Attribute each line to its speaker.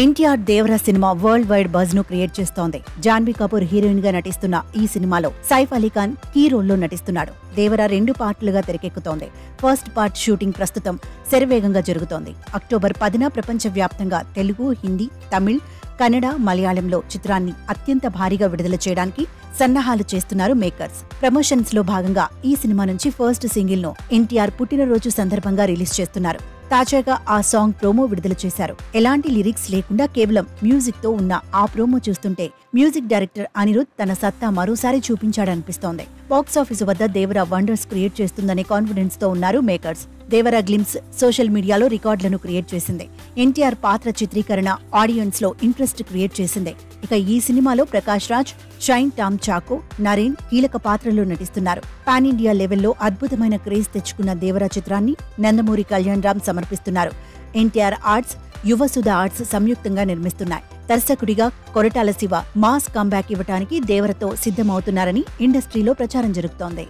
Speaker 1: NTR Devara cinema world wide buzz ను create చేస్తోంది. Janhvi Kapoor heroine గా నటిస్తున్న ఈ సినిమాలో సైఫ్ అలీ ఖాన్ కీ రోల్లో నటిస్తున్నాడు. దేవరా 2 పార్టులుగా తెరకెక్కుతోంది. ఫస్ట్ పార్ట్ షూటింగ్ ప్రస్తుతం శరవేగంగా జరుగుతోంది. అక్టోబర్ 10న ప్రపంచవ్యాప్తంగా తెలుగు, హిందీ, తమిళ్, కన్నడ, మలయాళంలో చిత్రాన్ని అత్యంత భారీగా విడుదల చేయడానికి సన్నాహాలు చేస్తున్నారు మేకర్స్. ప్రమోషన్స్ లో భాగంగా ఈ సినిమా నుంచి ఫస్ట్ సింగిల్ ను ఎన్టీఆర్ పుట్టినరోజు సందర్భంగా రిలీజ్ చేస్తున్నారు. తాజాగా ఆ సాంగ్ ప్రోమో విడుదల చేశారు. ఎలాంటి లిరిక్స్ లేకుండా కేవలం మ్యూజిక్ తో ఉన్న ఆ ప్రోమో చూస్తుంటే మ్యూజిక్ డైరెక్టర్ అనిరుద్ తన సత్తా మరోసారి చూపించాడనిపిస్తోంది. బాక్సాఫీసు వద్ద దేవరా వండర్స్ క్రియేట్ చేస్తుందనే కాన్ఫిడెన్స్ తో ఉన్నారు మేకర్స్. దేవరా గ్లిమ్స్ సోషల్ మీడియాలో రికార్డులను క్రియేట్ చేసింది. ఎన్టీఆర్ పాత్ర చిత్రీకరణ ఆడియన్స్ లో ఇంట్రెస్ట్ క్రియేట్ చేసింది. ఇక ఈ సినిమాలో ప్రకాష్ రాజ్, షైన్ టామ్ చాకో, నరేన్ కీలక పాత్రలో నటిస్తున్నారు. పాన్ ఇండియా లెవెల్లో అద్భుతమైన క్రేజ్ తెచ్చుకున్న దేవరా చిత్రాన్ని నందమూరి కళ్యాణ్ రామ్ సమర్పిస్తున్నారు. ఎన్టీఆర్ ఆర్ట్స్, యువసుధ ఆర్ట్స్ సంయుక్తంగా నిర్మిస్తున్నాయి. దర్శకుడిగా కొరటాల శివ మాస్ కంబ్యాక్ ఇవ్వటానికి దేవరతో సిద్ధమవుతున్నారని ఇండస్ట్రీలో ప్రచారం జరుగుతోంది.